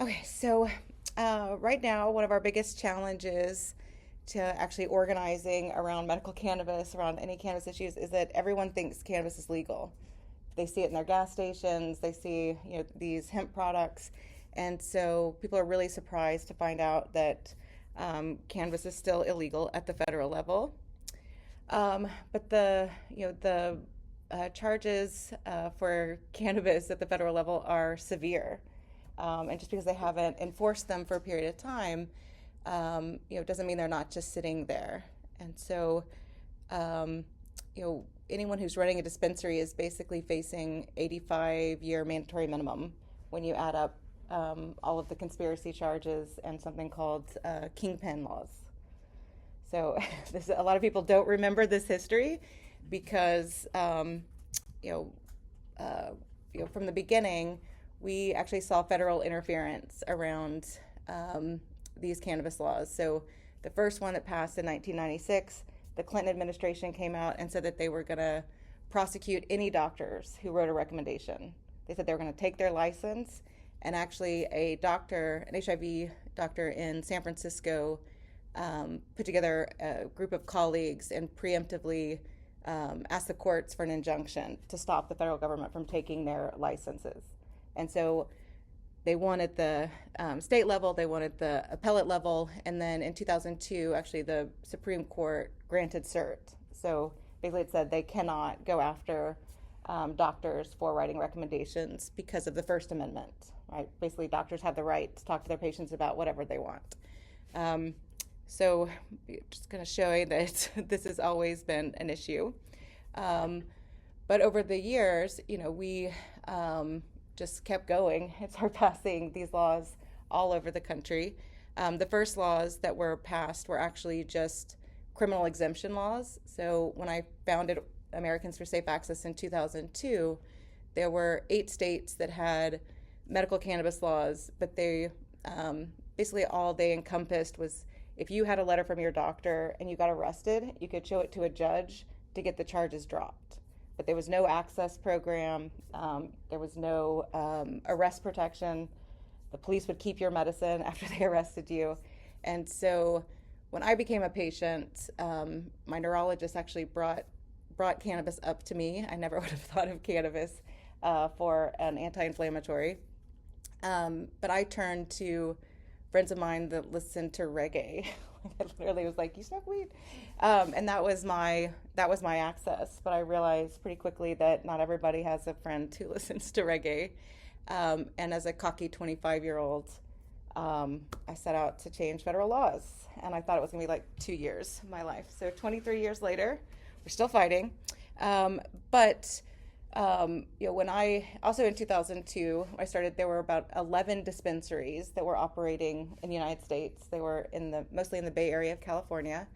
Okay, so right now, one of our biggest challenges to actually organizing around medical cannabis, around any cannabis issues, is that everyone thinks cannabis is legal. They see it in their gas stations, they see these hemp products, and so people are really surprised to find out that cannabis is still illegal at the federal level. But the charges for cannabis at the federal level are severe, and just because they haven't enforced them for a period of time, doesn't mean they're not just sitting there. And so, anyone who's running a dispensary is basically facing 85-year mandatory minimum when you add up all of the conspiracy charges and something called kingpin laws. So a lot of people don't remember this history because, you know, from the beginning, we actually saw federal interference around these cannabis laws. So the first one that passed in 1996, the Clinton administration came out and said that they were going to prosecute any doctors who wrote a recommendation. They said they were going to take their license, and actually an HIV doctor in San Francisco, put together a group of colleagues and preemptively asked the courts for an injunction to stop the federal government from taking their licenses. And so they won at the state level, they won at the appellate level, and then in 2002, actually the Supreme Court granted cert. So basically it said they cannot go after doctors for writing recommendations because of the First Amendment, right? Basically doctors have the right to talk to their patients about whatever they want. So just going to show you that this has always been an issue. But over the years, we just kept going and started passing these laws all over the country. The first laws that were passed were actually just criminal exemption laws. So when I founded Americans for Safe Access in 2002, there were 8 states that had medical cannabis laws, but they basically all they encompassed was if you had a letter from your doctor and you got arrested, you could show it to a judge to get the charges dropped. But there was no access program, there was no arrest protection. The police would keep your medicine after they arrested you. And so when I became a patient, my neurologist actually brought cannabis up to me. I never would have thought of cannabis for an anti-inflammatory. But I turned to friends of mine that listened to reggae. I literally was like, "You smoke weed?" And that was my access. But I realized pretty quickly that not everybody has a friend who listens to reggae. And as a cocky 25-year-old, I set out to change federal laws. And I thought it was going to be like 2 years of my life. So 23 years later, we're still fighting. When I also in 2002 I started, there were about 11 dispensaries that were operating in the United States. They were mostly in the Bay Area of California,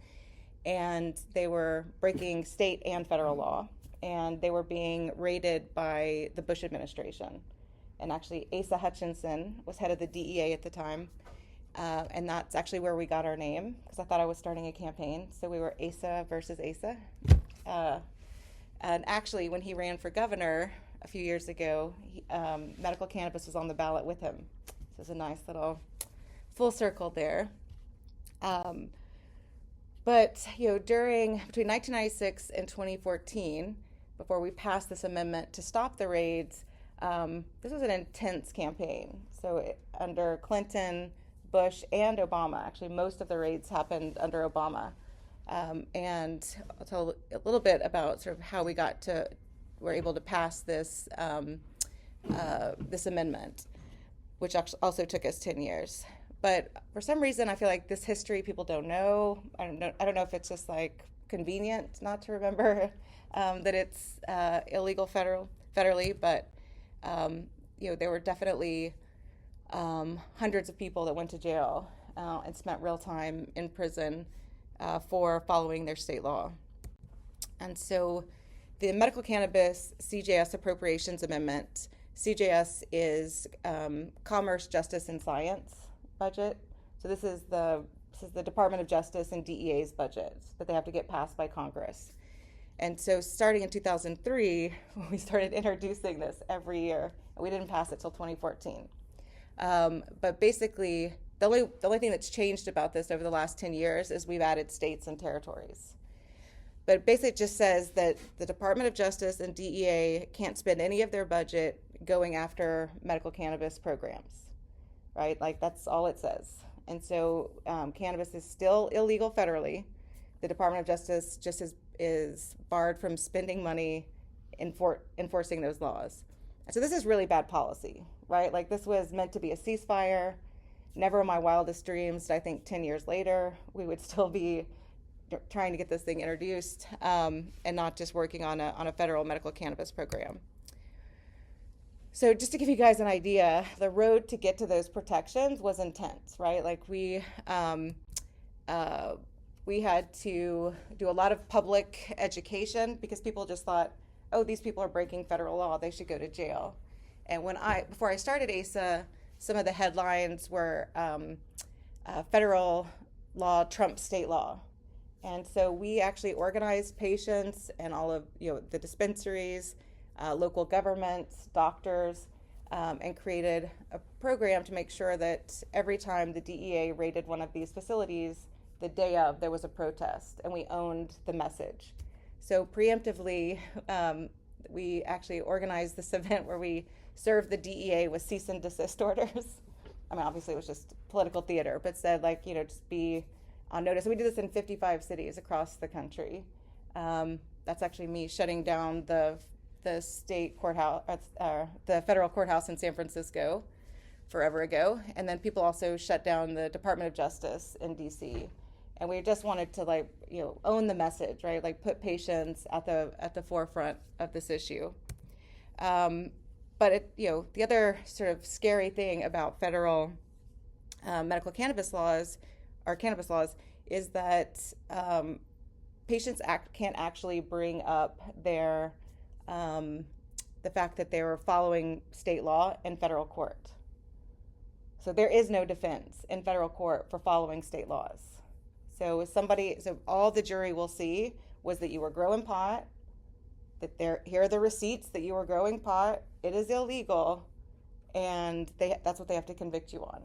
and they were breaking state and federal law, and they were being raided by the Bush administration. And actually Asa Hutchinson was head of the DEA at the time, and that's actually where we got our name, because I thought I was starting a campaign. So we were Asa versus Asa. And actually, when he ran for governor a few years ago, medical cannabis was on the ballot with him. So it's a nice little full circle there. But between 1996 and 2014, before we passed this amendment to stop the raids, this was an intense campaign. So under Clinton, Bush, and Obama, actually most of the raids happened under Obama. And I'll tell a little bit about sort of how we were able to pass this amendment, which actually also took us 10 years. But for some reason, I feel like this history people don't know. I don't know if it's just like convenient not to remember that it's illegal federally, but there were definitely hundreds of people that went to jail and spent real time in prison for following their state law. And so the medical cannabis CJS Appropriations Amendment, CJS is Commerce, Justice, and Science budget. So this is the Department of Justice and DEA's budgets that they have to get passed by Congress. And so starting in 2003, we started introducing this every year. We didn't pass it till 2014. But basically, the only thing that's changed about this over the last 10 years is we've added states and territories. But basically, it just says that the Department of Justice and DEA can't spend any of their budget going after medical cannabis programs, right? Like, that's all it says. And so cannabis is still illegal federally. The Department of Justice just is barred from spending money enforcing those laws. So this is really bad policy, right? Like, this was meant to be a ceasefire. Never in my wildest dreams did I think 10 years later we would still be trying to get this thing introduced, and not just working on a federal medical cannabis program. So just to give you guys an idea, the road to get to those protections was intense, right? Like, we had to do a lot of public education because people just thought, oh, these people are breaking federal law, they should go to jail. And before I started ASA, some of the headlines were federal law trumps state law. And so we actually organized patients and all of the dispensaries, local governments, doctors, and created a program to make sure that every time the DEA raided one of these facilities, the day of, there was a protest, and we owned the message. So preemptively, we actually organized this event where we served the DEA with cease and desist orders. I mean, obviously it was just political theater, but said, like, just be on notice. So we did this in 55 cities across the country. That's actually me shutting down the state courthouse, the federal courthouse in San Francisco forever ago. And then people also shut down the Department of Justice in DC. And we just wanted to own the message, right? Like, put patients at the forefront of this issue. But the other sort of scary thing about federal medical cannabis laws, or cannabis laws, is that patients can't actually bring up the fact that they were following state law in federal court. So there is no defense in federal court for following state laws. So all the jury will see was that you were growing pot, that here are the receipts that you were growing pot, it is illegal, and that's what they have to convict you on,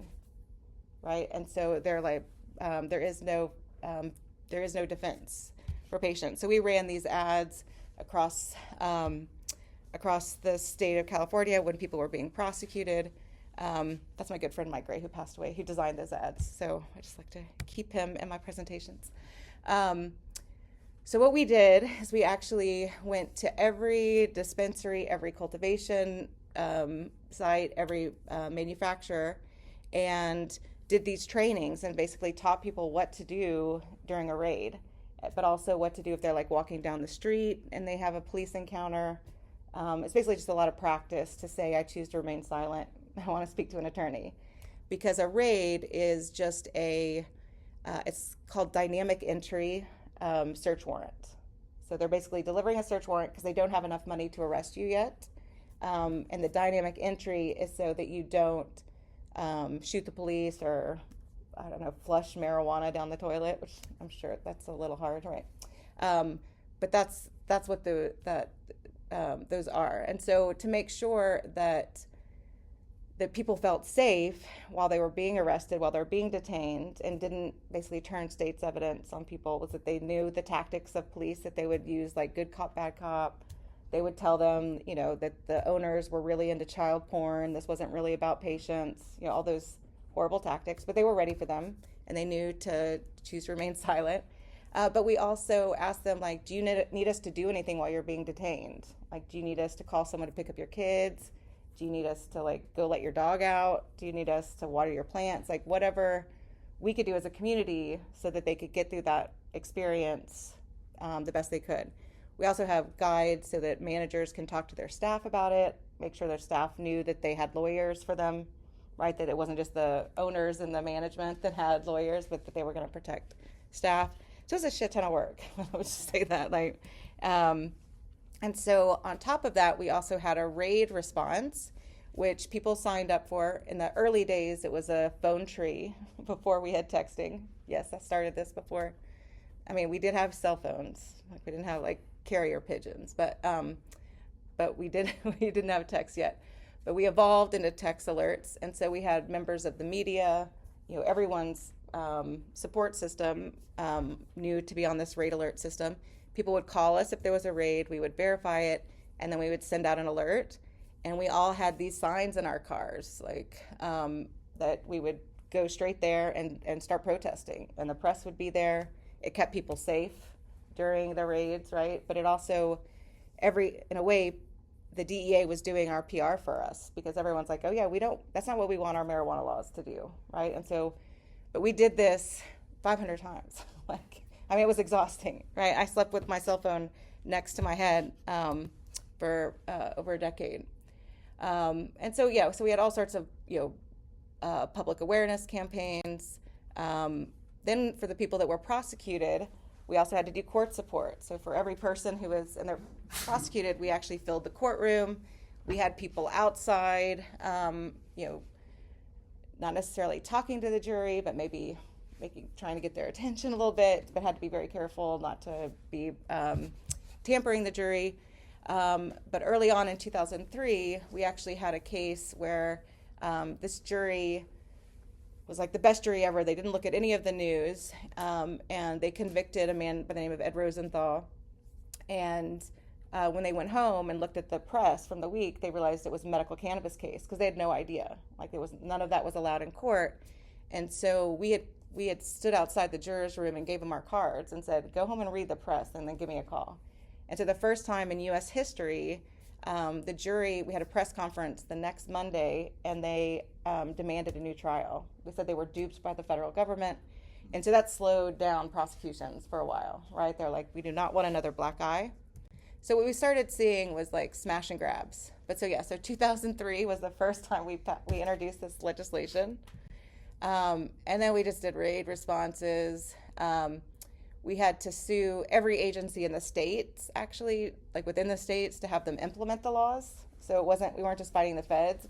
right? And so they're like, there is no defense for patients. So we ran these ads across the state of California when people were being prosecuted. That's my good friend Mike Gray, who passed away, who designed those ads. So I just like to keep him in my presentations. So what we did is we actually went to every dispensary, every cultivation site, every manufacturer, and did these trainings and basically taught people what to do during a raid, but also what to do if they're like walking down the street and they have a police encounter. It's basically just a lot of practice to say, I choose to remain silent. I want to speak to an attorney. Because a raid is just it's called dynamic entry search warrant. So they're basically delivering a search warrant because they don't have enough money to arrest you yet. And the dynamic entry is so that you don't shoot the police or, I don't know, flush marijuana down the toilet, which I'm sure that's a little hard, right? But that's what those are. And so to make sure that people felt safe while they were being arrested, while they're being detained, and didn't basically turn state's evidence on people, was that they knew the tactics of police that they would use, like good cop, bad cop. They would tell them, that the owners were really into child porn. This wasn't really about patients, all those horrible tactics, but they were ready for them, and they knew to choose to remain silent. But we also asked them, like, do you need us to do anything while you're being detained? Like, do you need us to call someone to pick up your kids? Do you need us to, go let your dog out? Do you need us to water your plants? Like, whatever we could do as a community so that they could get through that experience the best they could. We also have guides so that managers can talk to their staff about it, make sure their staff knew that they had lawyers for them, right? That it wasn't just the owners and the management that had lawyers, but that they were going to protect staff. So it was a shit ton of work. I would just say that. And so on top of that, we also had a raid response, which people signed up for. In the early days, it was a phone tree before we had texting. Yes, I started this before. I mean, we did have cell phones. We didn't have carrier pigeons, but we didn't have text yet. But we evolved into text alerts, and so we had members of the media, everyone's support system knew to be on this raid alert system. People would call us if there was a raid, we would verify it, and then we would send out an alert. And we all had these signs in our cars, that we would go straight there and start protesting. And the press would be there. It kept people safe during the raids, right? But it also, in a way, the DEA was doing our PR for us, because everyone's like, oh yeah, that's not what we want our marijuana laws to do, right? And so, but we did this 500 times. It was exhausting, right? I slept with my cell phone next to my head for over a decade. And so we had all sorts of, public awareness campaigns. Then for the people that were prosecuted, we also had to do court support. So for every person who was prosecuted, we actually filled the courtroom. We had people outside, not necessarily talking to the jury, but maybe trying to get their attention a little bit, but had to be very careful not to be tampering the jury. But early on in 2003, we actually had a case where this jury was like the best jury ever. They didn't look at any of the news, and they convicted a man by the name of Ed Rosenthal. And when they went home and looked at the press from the week, they realized it was a medical cannabis case, because they had no idea. None of that was allowed in court. And so we had stood outside the jurors' room and gave them our cards and said, go home and read the press and then give me a call. And so the first time in U.S. history, the jury, we had a press conference the next Monday, and they demanded a new trial. They said they were duped by the federal government. And so that slowed down prosecutions for a while, right? They're like, we do not want another black eye. So what we started seeing was smash and grabs. But so 2003 was the first time we introduced this legislation. And then we just did raid responses. We had to sue every agency in the states, actually, within the states, to have them implement the laws. So we weren't just fighting the feds.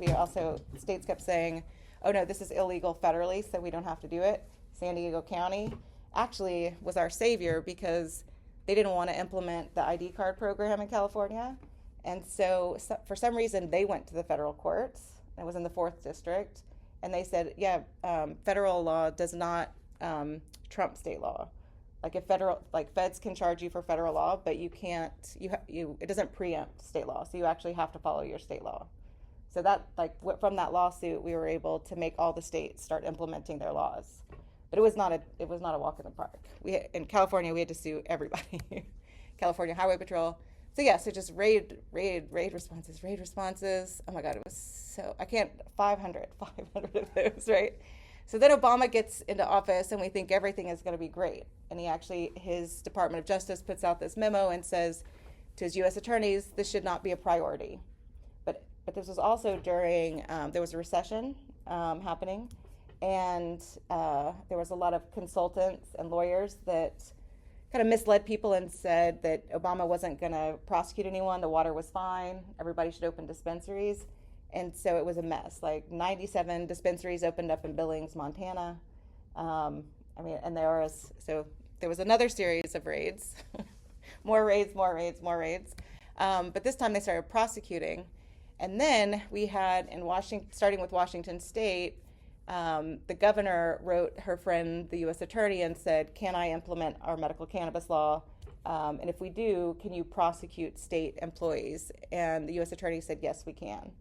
States kept saying, oh no, this is illegal federally, so we don't have to do it. San Diego County actually was our savior, because they didn't want to implement the ID card program in California. And so for some reason, they went to the federal courts. It was in the 4th District. And they said, federal law does not trump state law. If feds can charge you for federal law, but you can't, it doesn't preempt state law. So you actually have to follow your state law. So that, from that lawsuit, we were able to make all the states start implementing their laws. But it was not a walk in the park. In California, we had to sue everybody. California Highway Patrol. So just raid responses. Oh my God, it was 500 of those, right? So then Obama gets into office, and we think everything is going to be great. And his Department of Justice puts out this memo and says to his U.S. attorneys, this should not be a priority. But this was also during, there was a recession happening, and there was a lot of consultants and lawyers that kind of misled people and said that Obama wasn't going to prosecute anyone, the water was fine, everybody should open dispensaries. And so it was a mess. 97 dispensaries opened up in Billings, Montana. And there was another series of raids, more raids. But this time they started prosecuting. And then we had starting with Washington State, the governor wrote her friend, the U.S. attorney, and said, can I implement our medical cannabis law? And if we do, can you prosecute state employees? And the U.S. attorney said, yes, we can.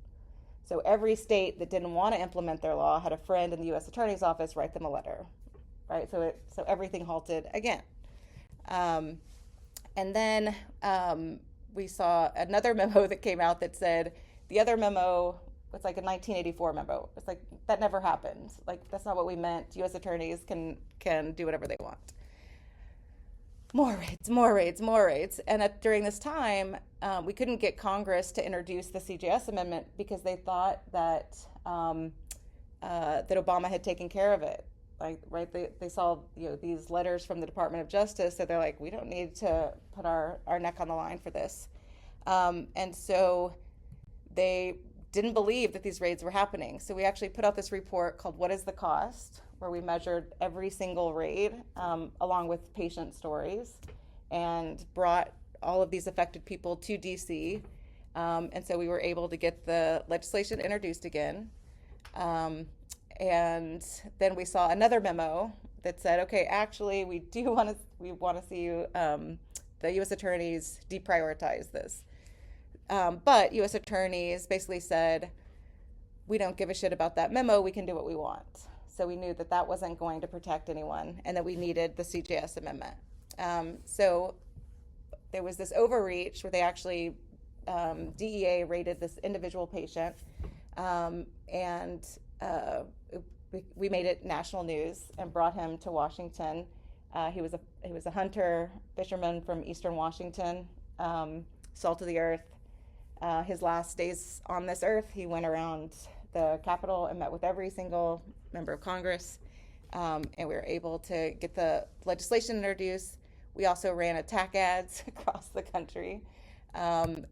So every state that didn't want to implement their law had a friend in the U.S. attorney's office write them a letter, right? So everything halted again. And then we saw another memo that came out that said, the other memo, it's a 1984 memo. It's that never happened. That's not what we meant. U.S. attorneys can do whatever they want. More raids. And during this time, we couldn't get Congress to introduce the CJS Amendment because they thought that that Obama had taken care of it. They saw these letters from the Department of Justice, so they're like, we don't need to put our neck on the line for this. And so they didn't believe that these raids were happening. So we actually put out this report called What is the Cost?, where we measured every single raid along with patient stories and brought all of these affected people to DC. And so we were able to get the legislation introduced again. And then we saw another memo that said, okay, actually, we want to see you, the U.S. attorneys deprioritize this. But U.S. attorneys basically said, we don't give a shit about that memo. We can do what we want. So we knew that that wasn't going to protect anyone and that we needed the CJS Amendment. So there was this overreach where they actually, DEA raided this individual patient, and we made it national news and brought him to Washington. He was a hunter, fisherman from Eastern Washington, salt of the earth. His last days on this earth, he went around the Capitol and met with every single member of Congress, and we were able to get the legislation introduced. We also ran attack ads across the country, and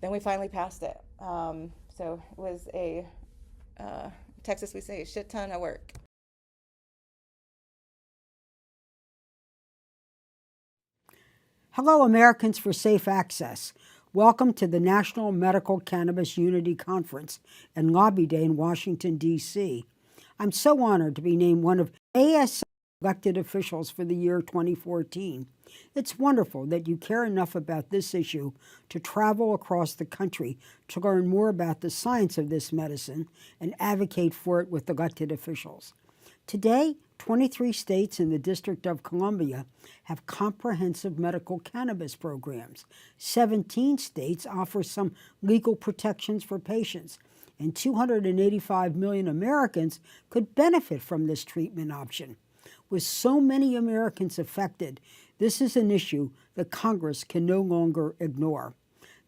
then we finally passed it. So it was Texas, we say, a shit ton of work. Hello, Americans for Safe Access. Welcome to the National Medical Cannabis Unity Conference and Lobby Day in Washington, D.C. I'm so honored to be named one of ASA elected officials for the year 2014. It's wonderful that you care enough about this issue to travel across the country to learn more about the science of this medicine and advocate for it with elected officials. Today, 23 states and the District of Columbia have comprehensive medical cannabis programs. 17 states offer some legal protections for patients, and 285 million Americans could benefit from this treatment option. With so many Americans affected, this is an issue that Congress can no longer ignore.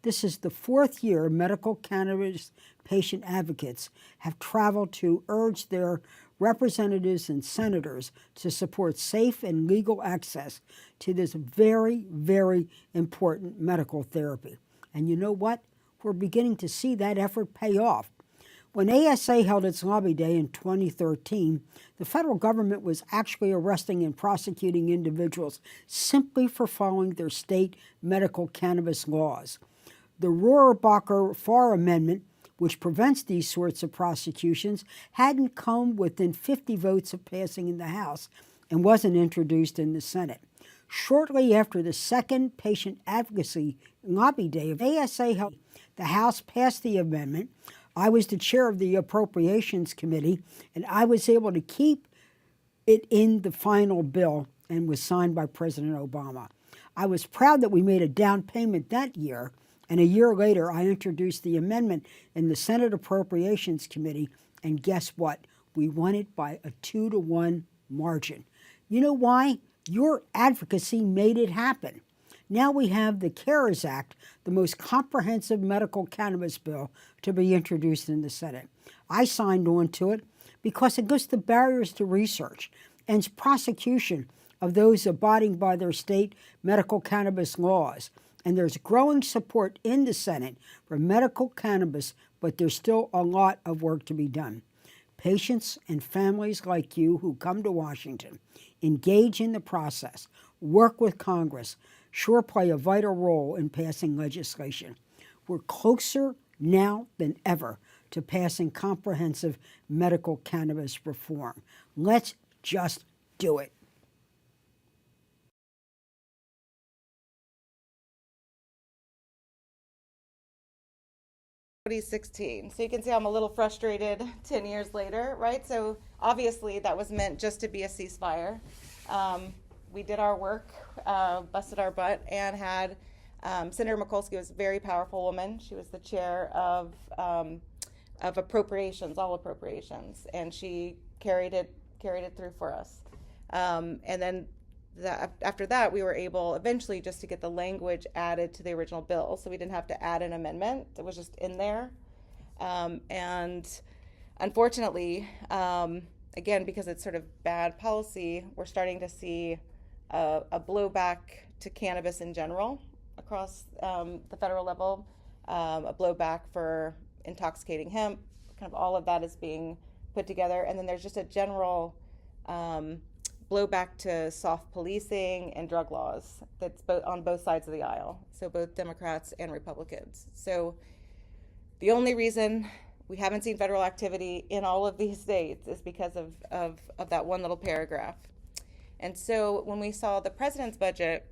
This is the fourth year medical cannabis patient advocates have traveled to urge their representatives and senators to support safe and legal access to this very, very important medical therapy. And you know what? We're beginning to see that effort pay off. When ASA held its lobby day in 2013, the federal government was actually arresting and prosecuting individuals simply for following their state medical cannabis laws. The Rohrabacher-Farr Amendment, which prevents these sorts of prosecutions, hadn't come within 50 votes of passing in the House and wasn't introduced in the Senate. Shortly after the second patient advocacy lobby day of ASA held, the House passed the amendment. I was the chair of the Appropriations Committee, and I was able to keep it in the final bill and was signed by President Obama. I was proud that we made a down payment that year, and a year later I introduced the amendment in the Senate Appropriations Committee, and guess what? We won it by a 2-to-1 margin. You know why? Your advocacy made it happen. Now we have the CARES Act, the most comprehensive medical cannabis bill to be introduced in the Senate. I signed on to it because it goes to barriers to research and prosecution of those abiding by their state medical cannabis laws. And there's growing support in the Senate for medical cannabis, but there's still a lot of work to be done. Patients and families like you who come to Washington, engage in the process, work with Congress, sure play a vital role in passing legislation. We're closer now than ever to passing comprehensive medical cannabis reform. Let's just do it. So you can see I'm a little frustrated 10 years later, right? So obviously that was meant just to be a ceasefire. We did our work, busted our butt, and had Senator Mikulski was a very powerful woman. She was the chair of appropriations, all appropriations, and she carried it through for us. And then after that, we were able eventually just to get the language added to the original bill, so we didn't have to add an amendment. It was just in there. And unfortunately, again, because it's sort of bad policy, we're starting to see a blowback to cannabis in general across the federal level, a blowback for intoxicating hemp. Kind of all of that is being put together. And then there's just a general blowback to soft policing and drug laws that's on both sides of the aisle, so both Democrats and Republicans. So the only reason we haven't seen federal activity in all of these states is because of that one little paragraph. And so when we saw the president's budget,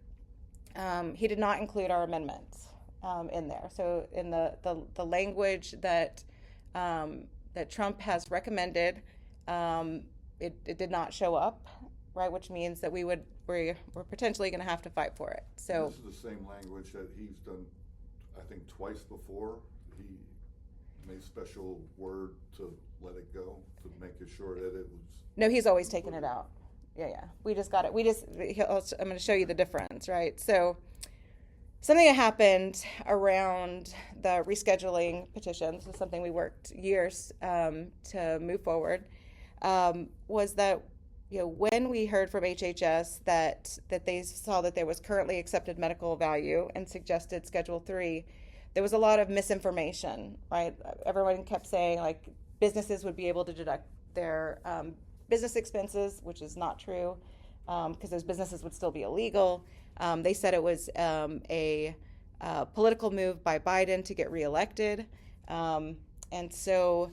he did not include our amendments in there. So in the language that Trump has recommended, it did not show up, right? Which means that we're potentially going to have to fight for it. So this is the same language that he's done, I think, twice before. He made special word to let it go, to make sure that it was. No, he's always taken it out. Yeah. We just got it. I'm going to show you the difference, right? So something that happened around the rescheduling petitions was something we worked years to move forward. Was that when we heard from HHS that they saw that there was currently accepted medical value and suggested Schedule 3, there was a lot of misinformation, right? Everyone kept saying like businesses would be able to deduct their business expenses, which is not true, because those businesses would still be illegal. They said it was a political move by Biden to get reelected. And so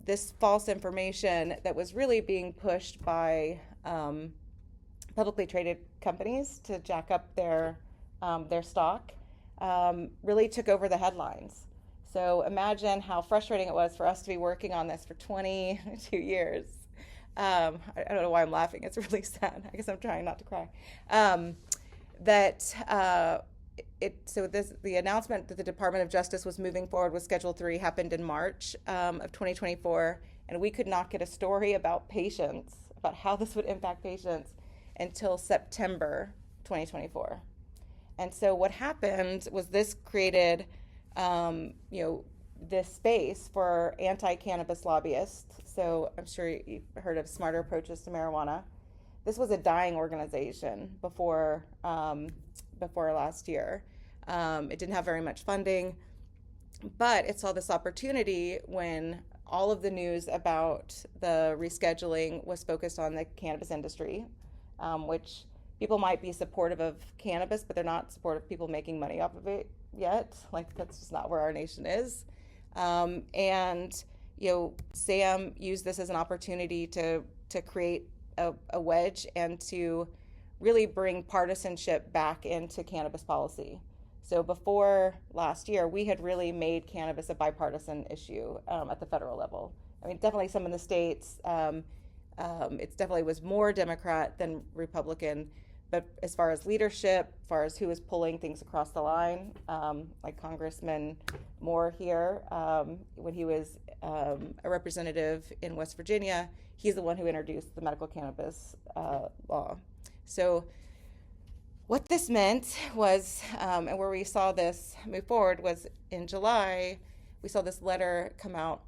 this false information that was really being pushed by publicly traded companies to jack up their stock really took over the headlines. So imagine how frustrating it was for us to be working on this for 22 years. I don't know why I'm laughing. It's really sad. I guess I'm trying not to cry. The announcement that the Department of Justice was moving forward with Schedule 3 happened in March of 2024, and we could not get a story about patients, about how this would impact patients, until September 2024. And so what happened was this created, this space for anti-cannabis lobbyists. So I'm sure you've heard of Smarter Approaches to Marijuana. This was a dying organization before last year. It didn't have very much funding, but it saw this opportunity when all of the news about the rescheduling was focused on the cannabis industry, which people might be supportive of cannabis, but they're not supportive of people making money off of it yet. Like, that's just not where our nation is. Sam used this as an opportunity to create a wedge and to really bring partisanship back into cannabis policy. So before last year, we had really made cannabis a bipartisan issue at the federal level. I mean, definitely some of the states, it definitely was more Democrat than Republican. But as far as leadership, as far as who was pulling things across the line, like Congressman Moore here, when he was a representative in West Virginia, he's the one who introduced the medical cannabis law. So what this meant was, and where we saw this move forward was in July, we saw this letter come out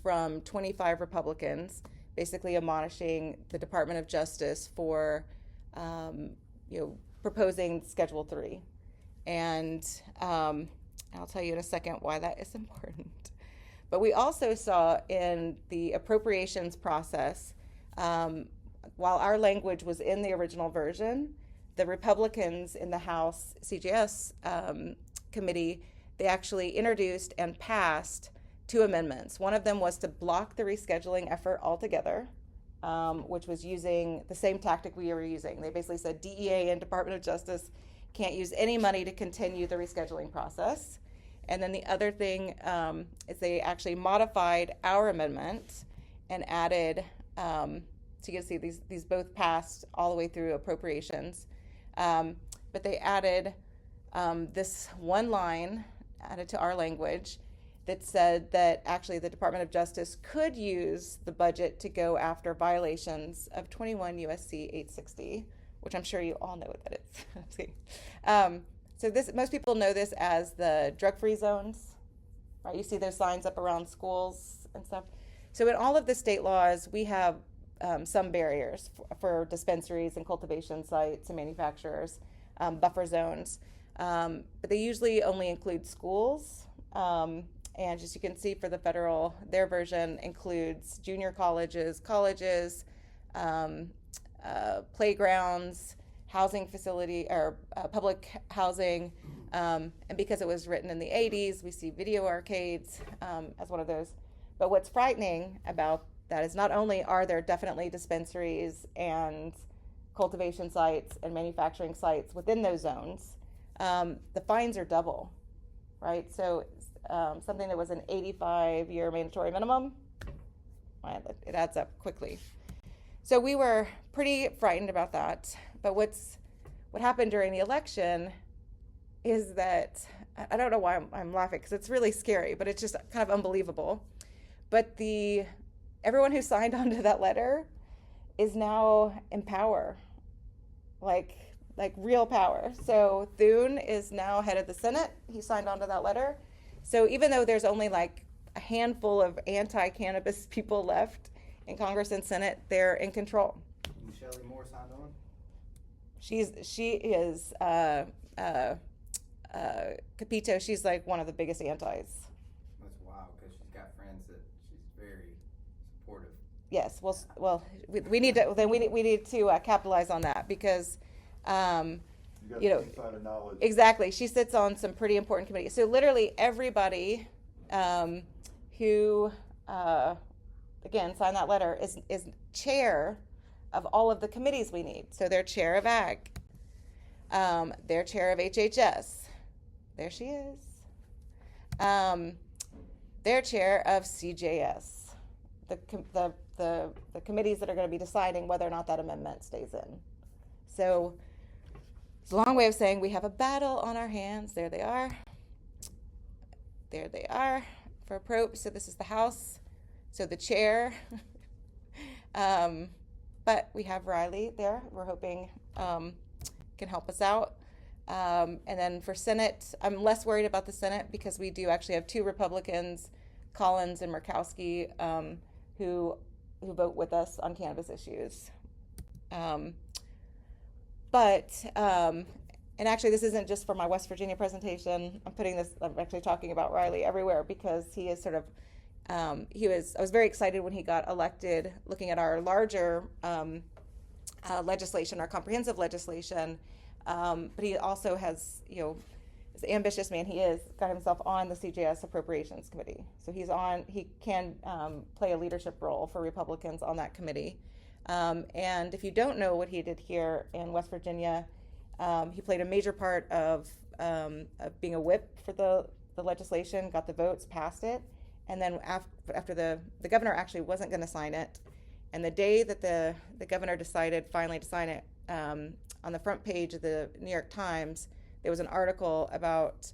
from 25 Republicans, basically admonishing the Department of Justice for proposing Schedule 3. And I'll tell you in a second why that is important. But we also saw in the appropriations process, while our language was in the original version, the Republicans in the House CJS committee, they actually introduced and passed 2 amendments. One of them was to block the rescheduling effort altogether, which was using the same tactic we were using. They basically said DEA and Department of Justice can't use any money to continue the rescheduling process. And then the other thing is they actually modified our amendment and added, so you can see these both passed all the way through appropriations, but they added this one line added to our language that said that actually the Department of Justice could use the budget to go after violations of 21 USC 860, which I'm sure you all know what that is. So most people know this as the drug-free zones, right? You see those signs up around schools and stuff. So in all of the state laws, we have some barriers for dispensaries and cultivation sites and manufacturers, buffer zones, but they usually only include schools. And as you can see for the federal, their version includes junior colleges, playgrounds, housing facility, or public housing. And because it was written in the 80s, we see video arcades as one of those. But what's frightening about that is not only are there definitely dispensaries and cultivation sites and manufacturing sites within those zones, the fines are double, right? So something that was an 85-year mandatory minimum, it adds up quickly. So we were pretty frightened about that. But what happened during the election is that, I don't know why I'm laughing, because it's really scary, but it's just kind of unbelievable. But everyone who signed onto that letter is now in power, like real power. So Thune is now head of the Senate. He signed onto that letter. So even though there's only like a handful of anti-cannabis people left in Congress and Senate, they're in control. Michelle Moore signed on? She is Capito. She's like one of the biggest antis. That's wild, because she's got friends that she's very supportive. Yes. Well, we need to capitalize on that, because You got insider knowledge. exactly, she sits on some pretty important committees. So literally everybody who again signed that letter is chair of all of the committees we need. So they're chair of Ag, they're chair of HHS. There she is. They're chair of CJS, the committees that are going to be deciding whether or not that amendment stays in. So it's a long way of saying we have a battle on our hands. There they are. There they are for approach. So this is the House. So the chair. But we have Riley there. We're hoping can help us out. And then for Senate, I'm less worried about the Senate, because we do actually have two Republicans, Collins and Murkowski, who vote with us on cannabis issues. And actually, this isn't just for my West Virginia presentation. I'm actually talking about Riley everywhere, because he is sort of, I was very excited when he got elected, looking at our larger legislation, our comprehensive legislation. But he also has, as an ambitious man he is, got himself on the CJS Appropriations Committee. So he can play a leadership role for Republicans on that committee. And if you don't know what he did here in West Virginia, he played a major part of being a whip for the legislation, got the votes, passed it. And then after the governor actually wasn't going to sign it, and the day that the governor finally to sign it, on the front page of the New York Times, there was an article about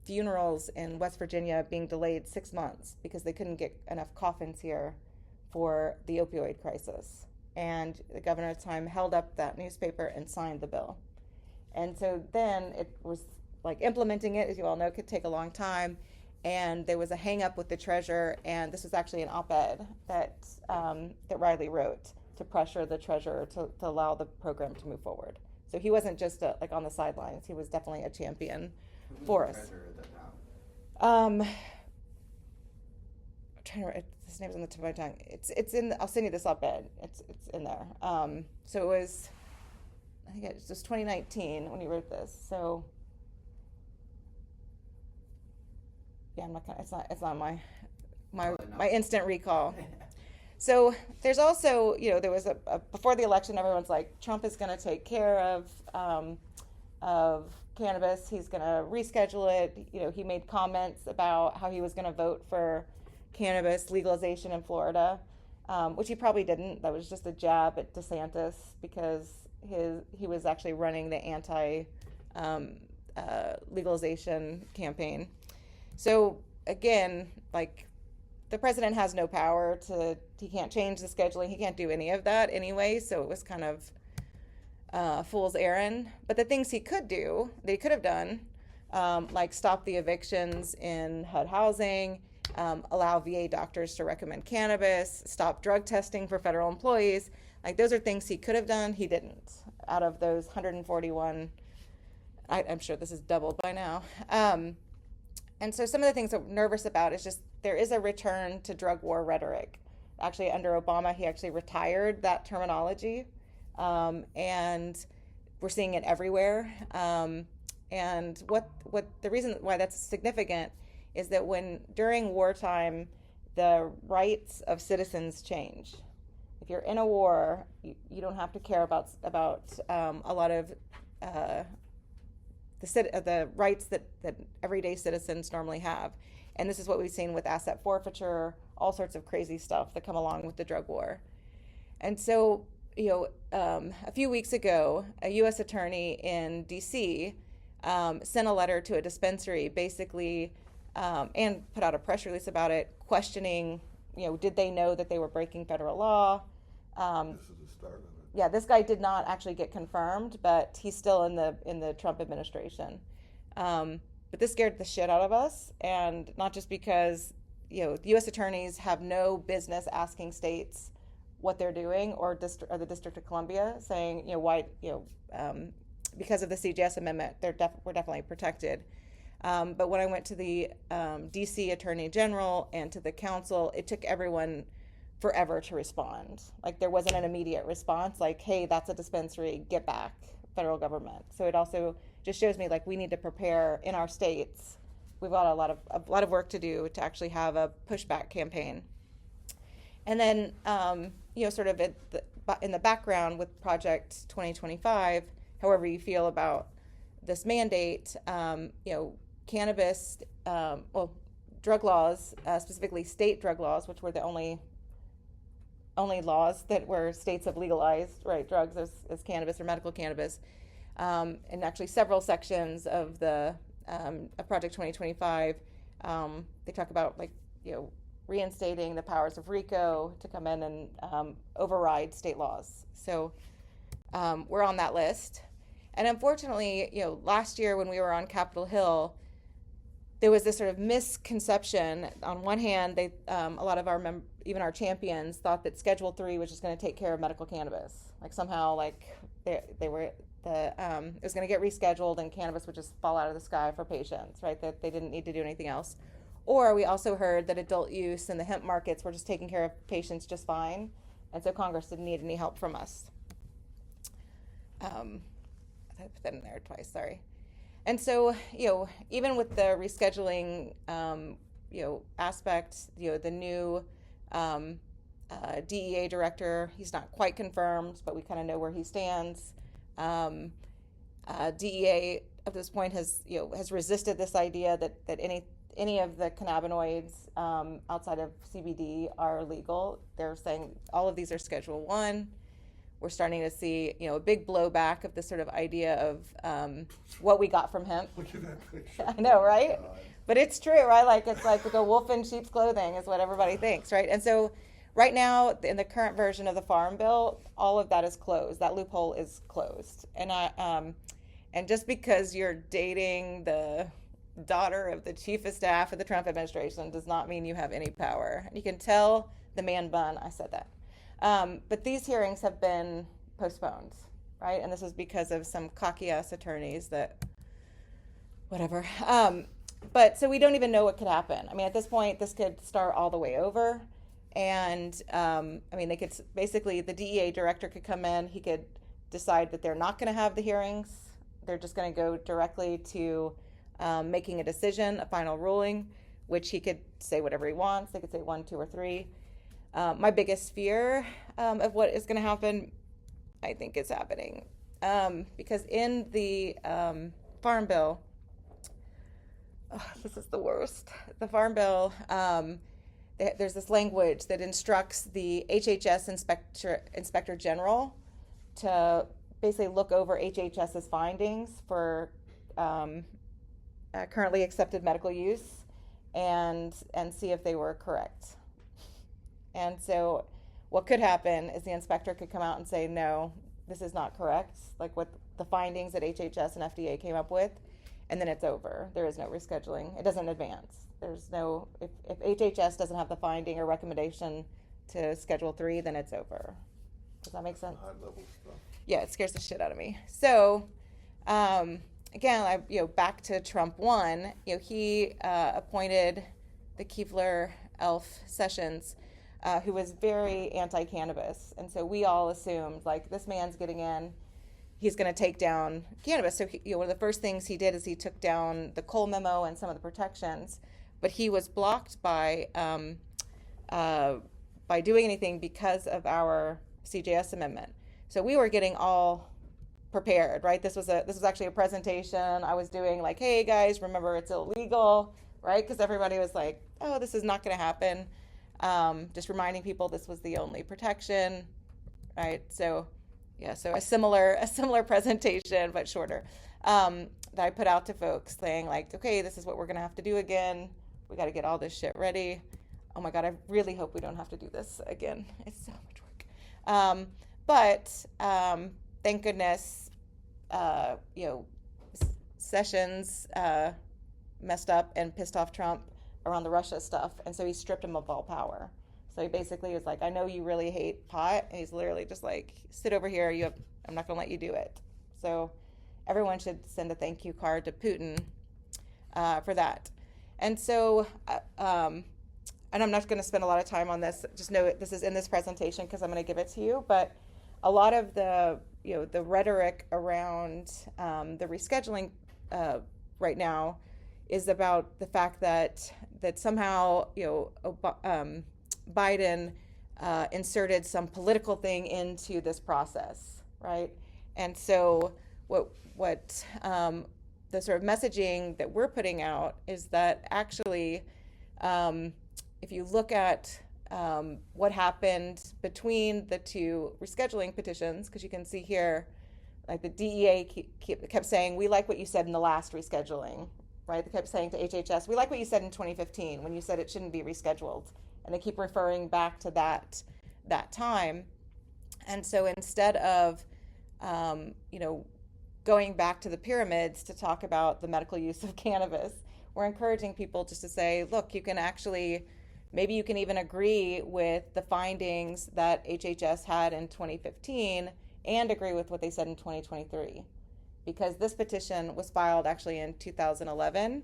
funerals in West Virginia being delayed 6 months because they couldn't get enough coffins here for the opioid crisis. And the governor at the time held up that newspaper and signed the bill. And so then it was like implementing it, as you all know, could take a long time. And there was a hang up with the treasurer, and this was actually an op-ed that Riley wrote to pressure the treasurer to allow the program to move forward. So he wasn't just like on the sidelines; he was definitely a champion for us. I'm trying to write, his name's on the tip of my tongue. It's in. I'll send you this op-ed. It's in there. So it was, I think it was 2019 when he wrote this. So yeah, I'm not gonna, it's not my instant recall. So there's also, there was before the election, everyone's like, Trump is going to take care of cannabis. He's going to reschedule it. He made comments about how he was going to vote for cannabis legalization in Florida, which he probably didn't. That was just a jab at DeSantis, because he was actually running the anti legalization campaign. So again, like, the president has no power he can't change the scheduling. He can't do any of that anyway. So it was kind of a fool's errand. But the things he could do, they could have done, like stop the evictions in HUD housing, allow VA doctors to recommend cannabis, stop drug testing for federal employees. Like, those are things he could have done. He didn't. Out of those 141, I'm sure this is doubled by now. And so some of the things I'm nervous about is just there is a return to drug war rhetoric. actually under Obama, he actually retired that terminology, and we're seeing it everywhere. And what the reason why that's significant is that during wartime, the rights of citizens change. If you're in a war, you don't have to care about a lot of the rights that everyday citizens normally have. And this is what we've seen with asset forfeiture, all sorts of crazy stuff that come along with the drug war. And so, a few weeks ago, a U.S. attorney in D.C. Sent a letter to a dispensary, basically, and put out a press release about it, questioning, did they know that they were breaking federal law? This is the start of it. Yeah, this guy did not actually get confirmed, but he's still in the Trump administration. But this scared the shit out of us, and not just because the U.S. attorneys have no business asking states what they're doing, or the District of Columbia saying why because of the CJS Amendment we're definitely protected. But when I went to the D.C. Attorney General and to the council, it took everyone forever to respond. Like, there wasn't an immediate response, like, hey, that's a dispensary, get back, federal government. So it also just shows me, like, we need to prepare in our states. We've got a lot of work to do to actually have a pushback campaign. And then, sort of in the background with Project 2025, however you feel about this mandate, cannabis, drug laws, specifically state drug laws, which were the only laws that were states have legalized, right, drugs as cannabis or medical cannabis. And actually several sections of the of Project 2025, they talk about, like, reinstating the powers of RICO to come in and override state laws. So we're on that list. And unfortunately, last year when we were on Capitol Hill, there was this sort of misconception. On one hand, a lot of even our champions thought that Schedule 3 was just going to take care of medical cannabis. Like, somehow, like, it was going to get rescheduled and cannabis would just fall out of the sky for patients, right? That they didn't need to do anything else. Or we also heard that adult use and the hemp markets were just taking care of patients just fine, and so Congress didn't need any help from us. I put that in there twice, sorry. And so, even with the rescheduling, aspect, the new DEA director, he's not quite confirmed, but we kind of know where he stands. DEA at this point has resisted this idea that any of the cannabinoids outside of CBD are legal. They're saying all of these are Schedule 1. We're starting to see, a big blowback of this sort of idea of what we got from hemp. Look at that picture. I know, right? God. But it's true, right? Like, it's like a wolf in sheep's clothing is what everybody thinks, right? And so right now, in the current version of the Farm Bill, all of that is closed. That loophole is closed. And just because you're dating the daughter of the chief of staff of the Trump administration does not mean you have any power. You can tell the man bun I said that. But these hearings have been postponed, right? And this is because of some cocky-ass attorneys that, whatever. But so we don't even know what could happen. I mean, at this point, this could start all the way over. And, they could basically, the DEA director could come in. He could decide that they're not going to have the hearings. They're just going to go directly to making a decision, a final ruling, which he could say whatever he wants. They could say 1, 2, or 3. My biggest fear of what is going to happen, I think is happening. Because in the Farm Bill, this is the worst. The Farm Bill, there's this language that instructs the HHS Inspector General to basically look over HHS's findings for currently accepted medical use and see if they were correct. And so what could happen is the inspector could come out and say, no, this is not correct, like what the findings that HHS and FDA came up with, and then it's over. There is no rescheduling. It doesn't advance. There's no, if HHS doesn't have the finding or recommendation to Schedule 3, then it's over. Does that make sense? High-level stuff. Yeah, it scares the shit out of me. So, again, back to Trump 1, he appointed the Keefler Elf Sessions who was very anti-cannabis. And so we all assumed, like, this man's getting in, he's going to take down cannabis. So one of the first things he did is he took down the Cole memo and some of the protections, but he was blocked by doing anything because of our CJS Amendment. So we were getting all prepared, right? This was actually a presentation I was doing, like, hey guys, remember it's illegal, right? Because everybody was like, oh, this is not going to happen. Just reminding people this was the only protection, right? So yeah, so a similar presentation, but shorter, that I put out to folks saying, like, okay, this is what we're going to have to do again. We got to get all this shit ready. Oh my God, I really hope we don't have to do this again. It's so much work. But thank goodness, Sessions messed up and pissed off Trump around the Russia stuff, and so he stripped him of all power. So he basically was like, I know you really hate pot, and he's literally just like, sit over here, I'm not gonna let you do it. So everyone should send a thank you card to Putin for that. And so, and I'm not gonna spend a lot of time on this, just know this is in this presentation because I'm gonna give it to you, but a lot of the rhetoric around the rescheduling right now is about the fact that somehow Biden inserted some political thing into this process, right? And so what the sort of messaging that we're putting out is that actually, if you look at what happened between the two rescheduling petitions, because you can see here, like the DEA kept saying, we like what you said in the last rescheduling, right? They kept saying to HHS, we like what you said in 2015 when you said it shouldn't be rescheduled. And they keep referring back to that time. And so instead of, going back to the pyramids to talk about the medical use of cannabis, we're encouraging people just to say, look, you can actually, maybe you can even agree with the findings that HHS had in 2015 and agree with what they said in 2023. Because this petition was filed actually in 2011,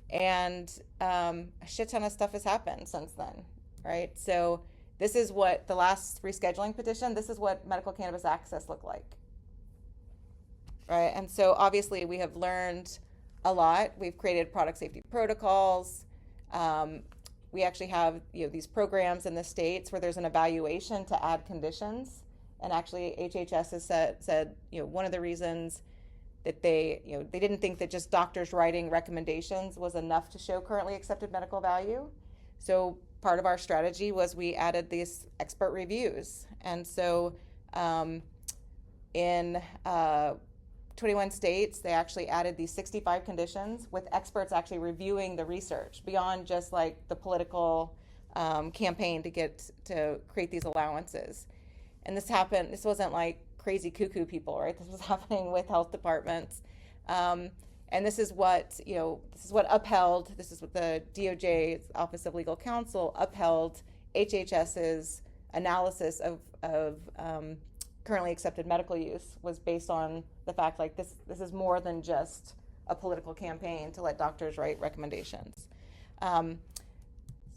and a shit ton of stuff has happened since then, right? So this is what the last rescheduling petition, this is what medical cannabis access looked like, right? And so obviously we have learned a lot. We've created product safety protocols. We actually have these programs in the states where there's an evaluation to add conditions, and actually HHS has said one of the reasons that they didn't think that just doctors writing recommendations was enough to show currently accepted medical value. So part of our strategy was we added these expert reviews. And so in 21 states, they actually added these 65 conditions with experts actually reviewing the research beyond just like the political campaign to create these allowances. And this wasn't like crazy cuckoo people, right? This was happening with health departments. And this is what upheld, this is what the DOJ's Office of Legal Counsel upheld HHS's analysis of currently accepted medical use was based on the fact like this is more than just a political campaign to let doctors write recommendations.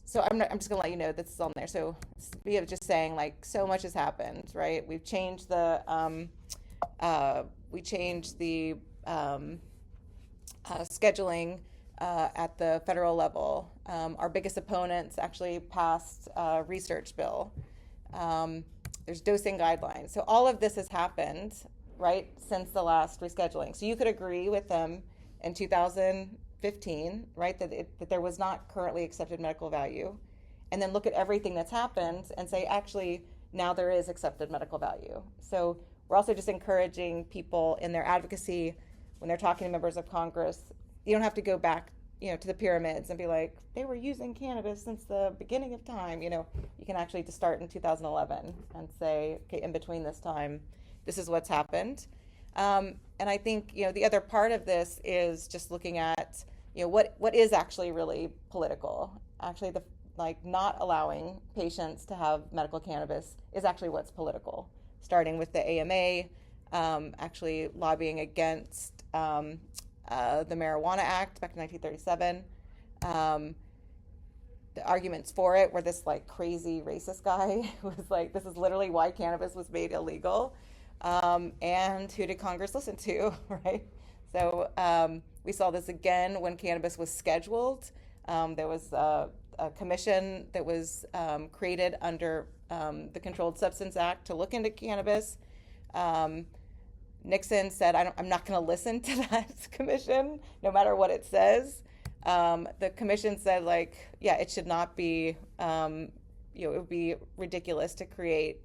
So I'm just gonna let you know this is on there. So we have just saying like so much has happened, right? We've changed the scheduling at the federal level. Our biggest opponents actually passed a research bill. There's dosing guidelines. So all of this has happened, right, since the last rescheduling. So you could agree with them in 2015, right, that there was not currently accepted medical value, and then look at everything that's happened and say, actually, now there is accepted medical value. So we're also just encouraging people in their advocacy when they're talking to members of Congress. You don't have to go back, to the pyramids and be like, they were using cannabis since the beginning of time. You can actually just start in 2011 and say, okay, in between this time, this is what's happened. And I think, the other part of this is just looking at, what is actually really political. Actually, not allowing patients to have medical cannabis is actually what's political. Starting with the AMA, actually lobbying against the Marijuana Act back in 1937. the arguments for it were this like crazy racist guy who was like, this is literally why cannabis was made illegal. And who did Congress listen to, right? So we saw this again when cannabis was scheduled. There was a commission that was created under the Controlled Substance Act to look into cannabis. Nixon said, I'm not going to listen to that commission, no matter what it says. The commission said, like, yeah, it should not be, it would be ridiculous to create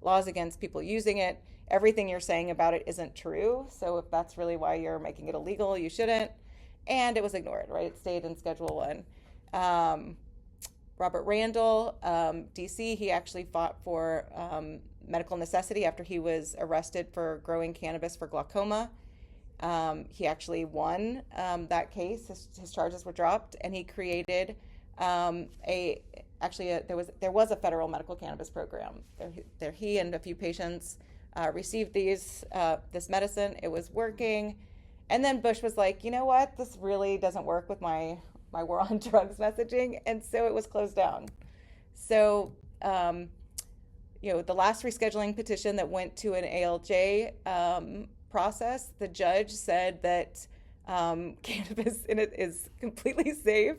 laws against people using it. Everything you're saying about it isn't true. So if that's really why you're making it illegal, you shouldn't. And it was ignored, right? It stayed in Schedule 1. Robert Randall, DC, he actually fought for medical necessity after he was arrested for growing cannabis for glaucoma. He actually won that case. His charges were dropped, and he created there was a federal medical cannabis program. There he and a few patients received this medicine. It was working, and then Bush was like, you know what, this really doesn't work with my war on drugs messaging, and so it was closed down. So the last rescheduling petition that went to an ALJ process, the judge said that cannabis in it is completely safe,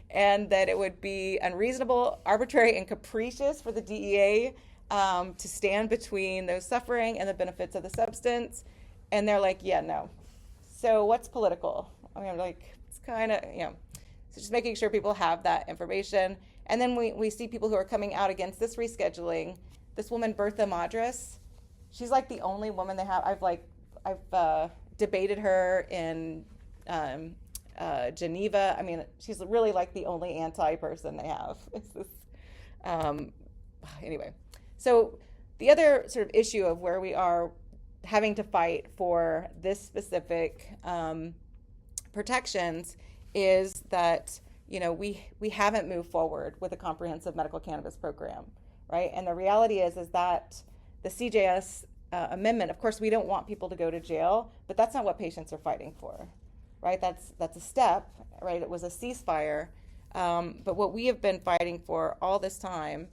and that it would be unreasonable, arbitrary, and capricious for the DEA to stand between those suffering and the benefits of the substance. And they're like, yeah, no. So what's political? I mean, like, it's kind of, so just making sure people have that information. And then we see people who are coming out against this rescheduling. This woman, Bertha Madras, she's like the only woman they have. I've debated her in Geneva. I mean, she's really like the only anti-person they have. It's this, anyway. So the other sort of issue of where we are having to fight for this specific protections is that, we haven't moved forward with a comprehensive medical cannabis program, right? And the reality is that the CJS Amendment, of course, we don't want people to go to jail, but that's not what patients are fighting for, right? That's a step, right? It was a ceasefire. But what we have been fighting for all this time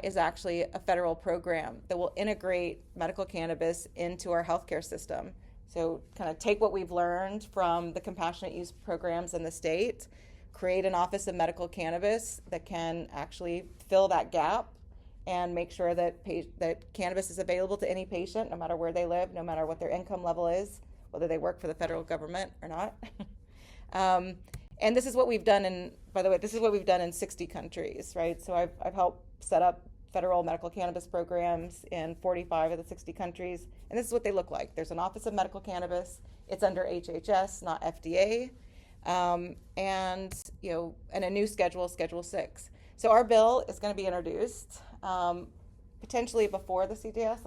is actually a federal program that will integrate medical cannabis into our healthcare system. So kind of take what we've learned from the compassionate use programs in the state, create an Office of Medical Cannabis that can actually fill that gap and make sure that cannabis is available to any patient, no matter where they live, no matter what their income level is, whether they work for the federal government or not. And this is what we've done this is what we've done in 60 countries, right? So I've helped set up federal medical cannabis programs in 45 of the 60 countries, and this is what they look like. There's an Office of Medical Cannabis. It's under HHS, not FDA, and a new schedule, Schedule 6. So our bill is going to be introduced potentially before the CJS.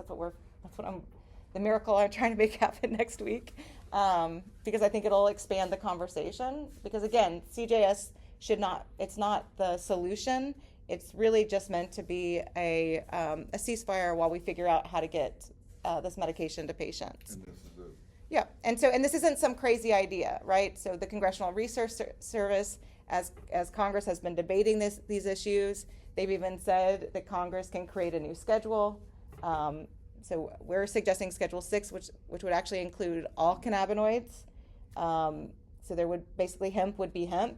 The miracle I'm trying to make happen next week, because I think it'll expand the conversation. Because again, CJS it's not the solution. It's really just meant to be a ceasefire while we figure out how to get this medication to patients. And this is it. Yeah, and this isn't some crazy idea, right? So the Congressional Research Service, as Congress has been debating these issues, they've even said that Congress can create a new schedule. So we're suggesting Schedule 6, which would actually include all cannabinoids. So there would basically hemp would be hemp,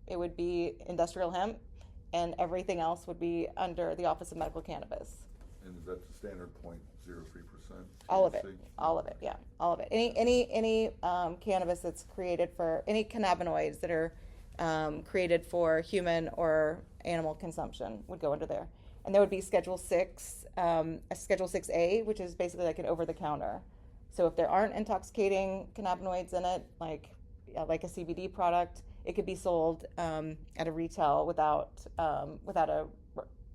it would be industrial hemp, and everything else would be under the Office of Medical Cannabis. And is that the standard 0.03%? All of it, yeah, all of it. Any cannabis that's created for any cannabinoids that are created for human or animal consumption would go under there. And there would be Schedule 6, Schedule 6A, which is basically like an over-the-counter. So if there aren't intoxicating cannabinoids in it, like a CBD product, it could be sold at a retail without a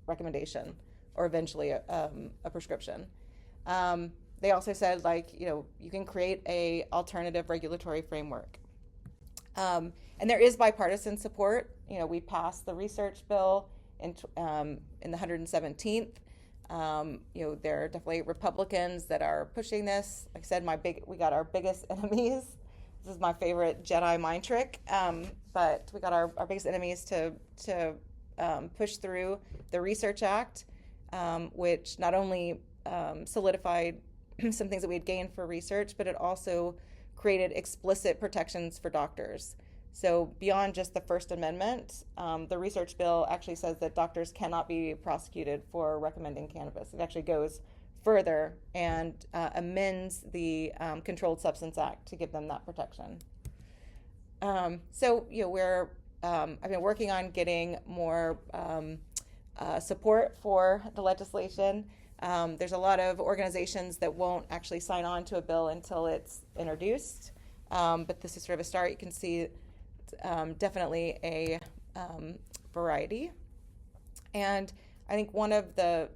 recommendation or eventually a prescription. They also said, you can create a alternative regulatory framework. And there is bipartisan support. We passed the research bill in the 117th. There are definitely Republicans that are pushing this. Like I said, we got our biggest enemies. This is my favorite Jedi mind trick. but we got our biggest enemies to push through the Research Act, which not only solidified some things that we had gained for research, but it also created explicit protections for doctors. So beyond just the First Amendment, the research bill actually says that doctors cannot be prosecuted for recommending cannabis. It actually goes further and amends the Controlled Substance Act to give them that protection. So I've been working on getting more support for the legislation. There's a lot of organizations that won't actually sign on to a bill until it's introduced, but this is sort of a start. You can see definitely a variety. And I think one of the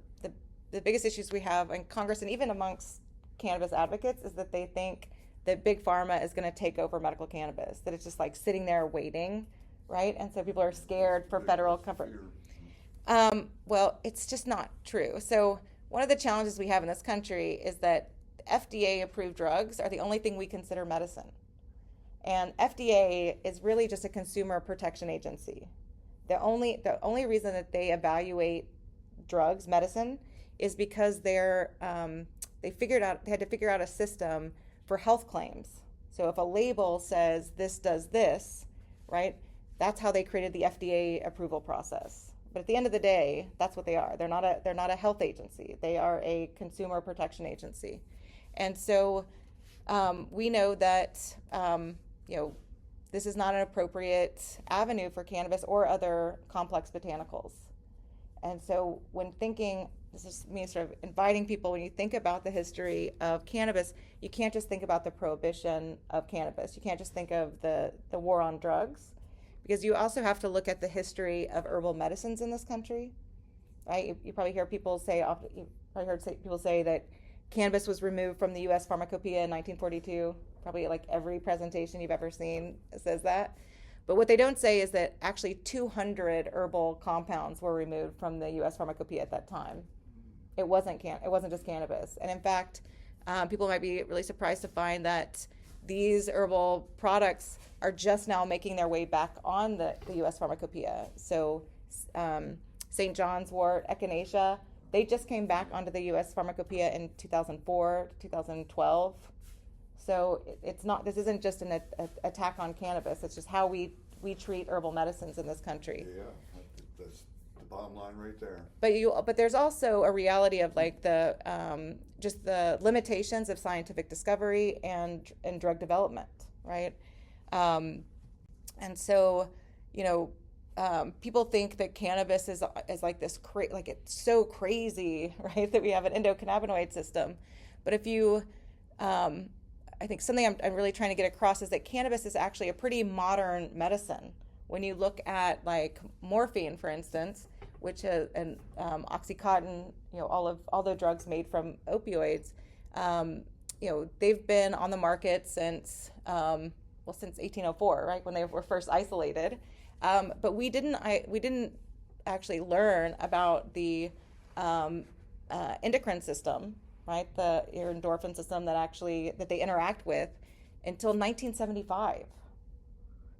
biggest issues we have in Congress and even amongst cannabis advocates is that they think that big pharma is going to take over medical cannabis, that it's just like sitting there waiting, right? And so people are scared for federal comfort. Well, it's just not true. So one of the challenges we have in this country is that FDA-approved drugs are the only thing we consider medicine. And FDA is really just a consumer protection agency. The only reason that they evaluate drugs, medicine, is because they had to figure out a system for health claims. So if a label says this does this, right, that's how they created the FDA approval process. But at the end of the day, that's what they are. They're not a health agency. They are a consumer protection agency. And so we know that this is not an appropriate avenue for cannabis or other complex botanicals. And so when thinking, this is me sort of inviting people, when you think about the history of cannabis, you can't just think about the prohibition of cannabis. You can't just think of the war on drugs, because you also have to look at the history of herbal medicines in this country, right? You probably hear people say, people say that cannabis was removed from the U.S. Pharmacopoeia in 1942. Probably like every presentation you've ever seen says that. But what they don't say is that actually 200 herbal compounds were removed from the U.S. Pharmacopoeia at that time. It wasn't just cannabis. And in fact, people might be really surprised to find that these herbal products are just now making their way back on the U.S. Pharmacopoeia. So St. John's wort, echinacea, they just came back onto the U.S. Pharmacopoeia in 2004, 2012. So this isn't just an attack on cannabis. It's just how we treat herbal medicines in this country. Yeah, that's the bottom line right there. But there's also a reality of like just the limitations of scientific discovery and drug development, right? And so, people think that cannabis is like this like it's so crazy, right? That we have an endocannabinoid system, but if you I think something I'm really trying to get across is that cannabis is actually a pretty modern medicine. When you look at like morphine, for instance, which and Oxycontin, all the drugs made from opioids, they've been on the market since 1804, right, when they were first isolated. But we didn't actually learn about the endocrine system, right, your endorphin system that they interact with until 1975.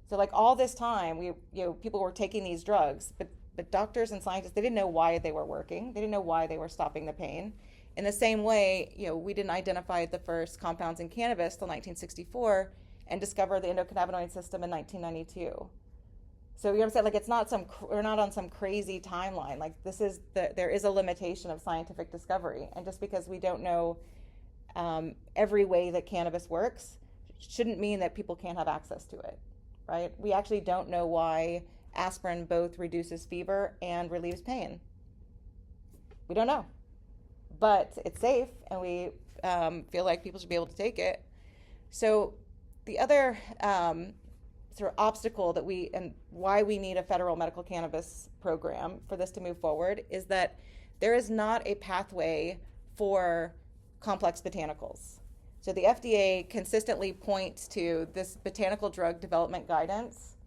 So like all this time, people were taking these drugs, but doctors and scientists, they didn't know why they were working. They didn't know why they were stopping the pain. In the same way, we didn't identify the first compounds in cannabis till 1964 and discover the endocannabinoid system in 1992. So I'm saying, like, we're not on some crazy timeline. Like there is a limitation of scientific discovery, and just because we don't know every way that cannabis works, shouldn't mean that people can't have access to it, right? We actually don't know why aspirin both reduces fever and relieves pain. We don't know, but it's safe, and we feel like people should be able to take it. So the other sort of obstacle and why we need a federal medical cannabis program for this to move forward is that there is not a pathway for complex botanicals. So the FDA consistently points to this botanical drug development guidance,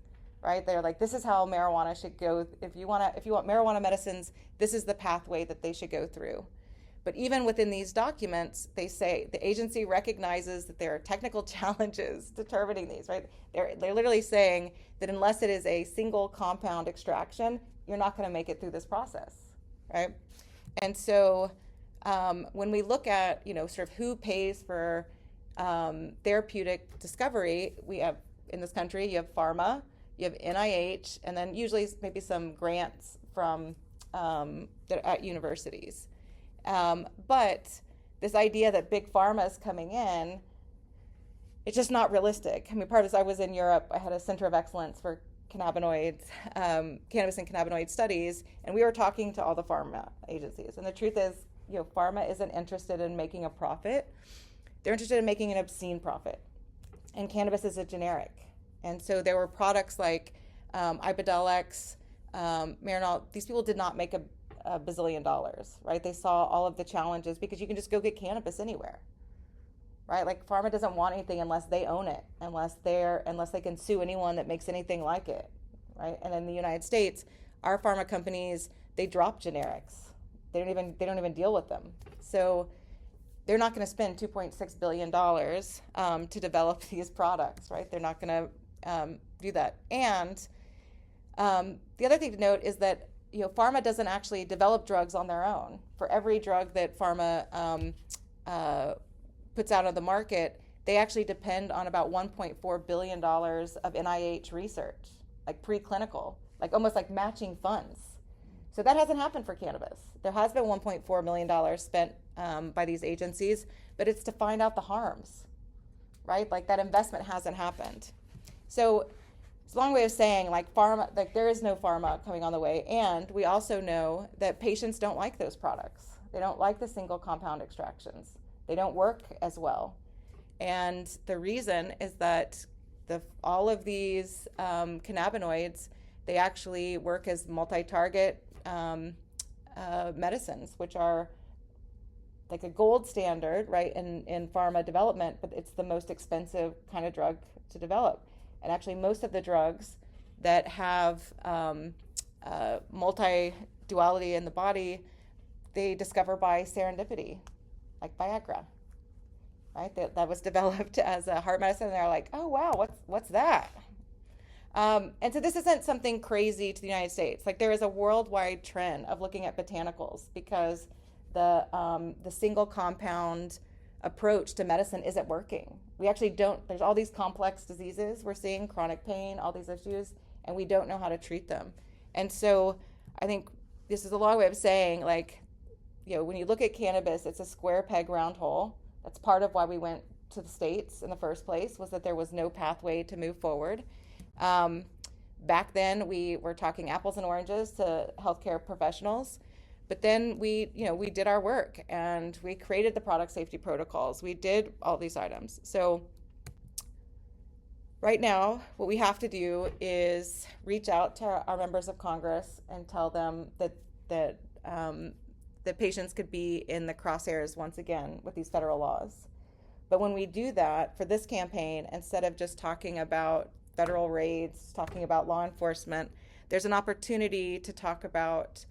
right? They're like, this is how marijuana should go. If you want marijuana medicines, this is the pathway that they should go through. But even within these documents, they say the agency recognizes that there are technical challenges determining these, right? They're literally saying that unless it is a single compound extraction, you're not going to make it through this process, right? And so when we look at, sort of who pays for therapeutic discovery, we have in this country, you have pharma, you have NIH, and then usually maybe some grants from at universities. But this idea that big pharma is coming in, it's just not realistic. I mean, part of this, I was in Europe, I had a center of excellence for cannabinoids, cannabis and cannabinoid studies, and we were talking to all the pharma agencies. And the truth is, pharma isn't interested in making a profit. They're interested in making an obscene profit. And cannabis is a generic. And so there were products like Ipidol-X, Marinol. These people did not make a bazillion dollars, right? They saw all of the challenges because you can just go get cannabis anywhere, right? Like pharma doesn't want anything unless they own it, unless they can sue anyone that makes anything like it, right? And in the United States, our pharma companies, they drop generics. They don't even deal with them. So they're not going to spend $2.6 billion to develop these products, right? They're not going to do that. And the other thing to note is that pharma doesn't actually develop drugs on their own. For every drug that pharma puts out on the market, they actually depend on about $1.4 billion of NIH research, like preclinical, like almost like matching funds. So that hasn't happened for cannabis. There has been $1.4 million spent by these agencies, but it's to find out the harms, right? Like that investment hasn't happened. So it's a long way of saying like pharma, like there is no pharma coming on the way. And we also know that patients don't like those products. They don't like the single compound extractions. They don't work as well. And the reason is that all of these cannabinoids, they actually work as multi-target medicines, which are like a gold standard, right, in pharma development, but it's the most expensive kind of drug to develop. And actually most of the drugs that have multi-duality in the body, they discover by serendipity, like Viagra, right? That was developed as a heart medicine, and they're like, oh wow, what's that? And so this isn't something crazy to the United States. Like there is a worldwide trend of looking at botanicals because the single compound approach to medicine isn't working. We actually don't, there's all these complex diseases we're seeing, chronic pain, all these issues, and we don't know how to treat them. And so I think this is a long way of saying, like, when you look at cannabis, it's a square peg round hole. That's part of why we went to the States in the first place, was that there was no pathway to move forward. Back then we were talking apples and oranges to healthcare professionals. But then we did our work and we created the product safety protocols. We did all these items. So right now, what we have to do is reach out to our members of Congress and tell them that patients could be in the crosshairs once again with these federal laws. But when we do that for this campaign, instead of just talking about federal raids, talking about law enforcement, there's an opportunity to talk about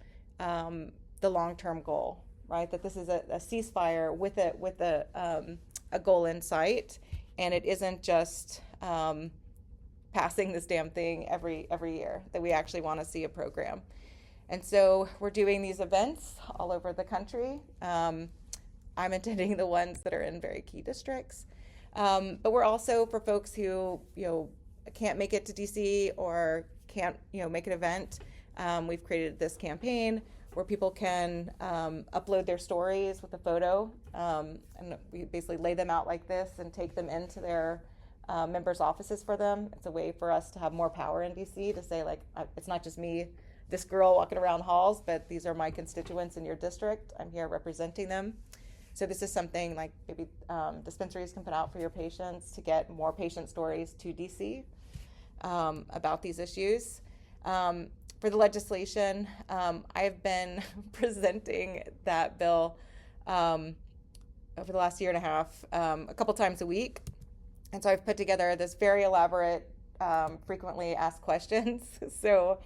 the long-term goal, right? That this is a ceasefire with a goal in sight, and it isn't just passing this damn thing every year. That we actually want to see a program, and so we're doing these events all over the country. I'm attending the ones that are in very key districts, but we're also for folks who can't make it to DC or can't make an event. We've created this campaign where people can upload their stories with a photo, and we basically lay them out like this and take them into their members' offices for them. It's a way for us to have more power in DC to say, like, it's not just me, this girl walking around halls, but these are my constituents in your district. I'm here representing them. So this is something like maybe dispensaries can put out for your patients to get more patient stories to DC about these issues. For the legislation, I have been presenting that bill over the last year and a half, a couple times a week. And so I've put together this very elaborate, frequently asked questions. So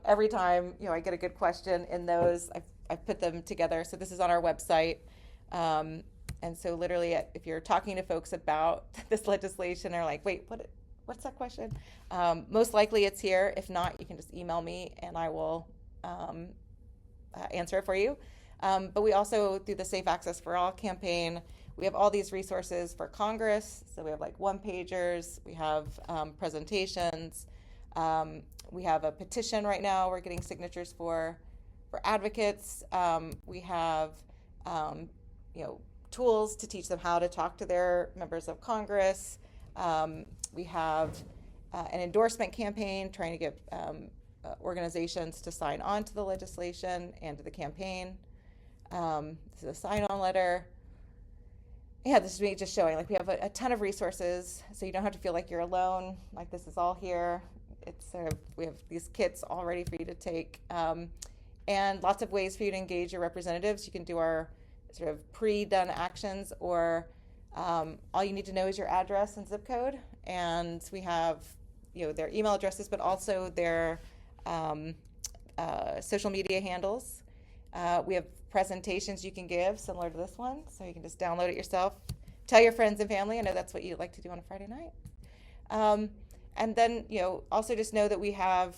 every time I get a good question in those, I've put them together. So this is on our website. And so literally, if you're talking to folks about this legislation, or like, wait, what's that question? Most likely it's here. If not, you can just email me and I will answer it for you. But we also, through the Safe Access for All campaign, we have all these resources for Congress. So we have like one-pagers, we have presentations, we have a petition right now we're getting signatures for advocates. We have tools to teach them how to talk to their members of Congress. We have an endorsement campaign trying to get organizations to sign on to the legislation and to the campaign. This is a sign-on letter. Yeah, this is me just showing, like, we have a ton of resources, so you don't have to feel like you're alone. Like, this is all here. It's we have these kits all ready for you to take, and lots of ways for you to engage your representatives. You can do our sort of pre-done actions, or all you need to know is your address and zip code, and we have their email addresses, but also their social media handles. We have presentations you can give similar to this one, so you can just download it yourself. Tell your friends and family. I know that's what you like to do on a Friday night. And then also just know that we have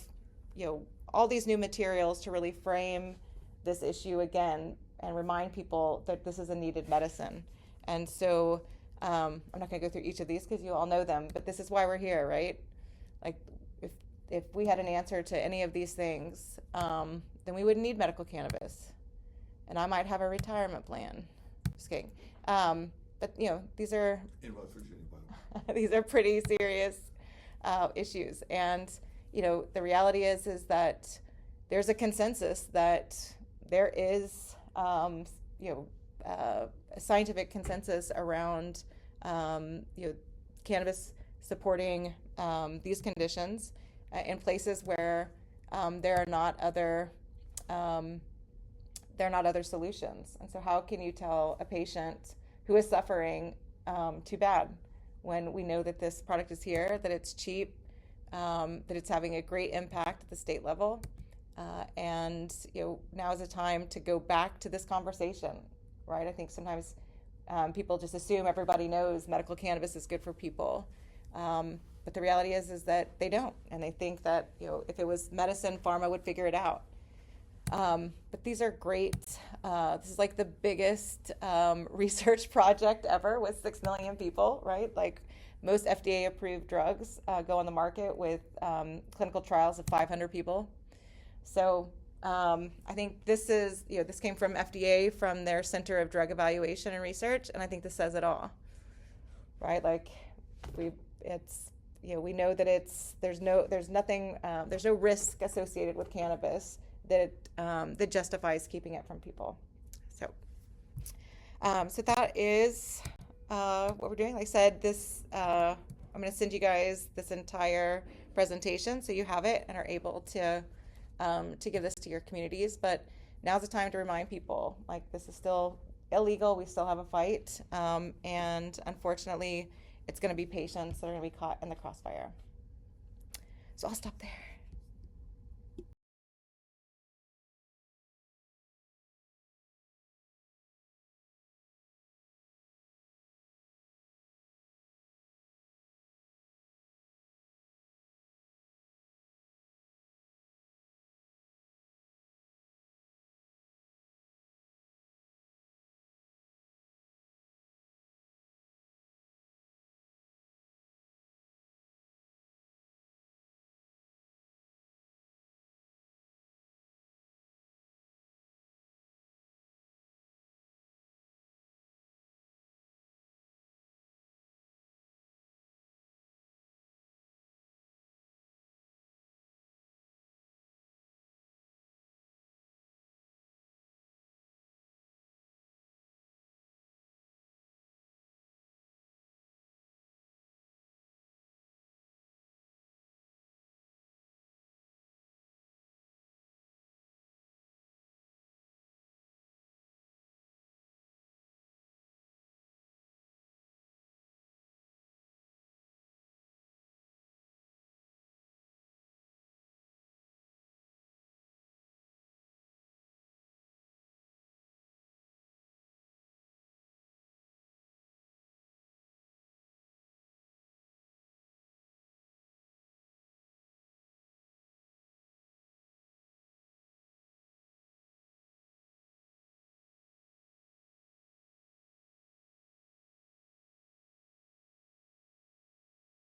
all these new materials to really frame this issue again and remind people that this is a needed medicine. And so I'm not going to go through each of these because you all know them, but this is why we're here, right? Like, if we had an answer to any of these things, then we wouldn't need medical cannabis. And I might have a retirement plan. Just kidding. But these are In West Virginia, these are pretty serious issues. And the reality is that there's a consensus that there is a scientific consensus around cannabis supporting these conditions in places where there are not other solutions. And so how can you tell a patient who is suffering too bad when we know that this product is here, that it's cheap, that it's having a great impact at the state level, and now is the time to go back to this conversation, right? I think sometimes people just assume everybody knows medical cannabis is good for people, but the reality is that they don't, and they think that if it was medicine, pharma would figure it out. But these are great. This is like the biggest research project ever with 6 million people, right? Like most FDA-approved drugs go on the market with clinical trials of 500 people. So I think this is, this came from FDA, from their Center of Drug Evaluation and Research, and I think this says it all, right? Like we know that there's no risk associated with cannabis that justifies keeping it from people. So that is what we're doing. Like I said, I'm going to send you guys this entire presentation so you have it and are able to give this to your communities. But now's the time to remind people, like, this is still illegal. We still have a fight, and unfortunately, it's going to be patients that are going to be caught in the crossfire. So I'll stop there.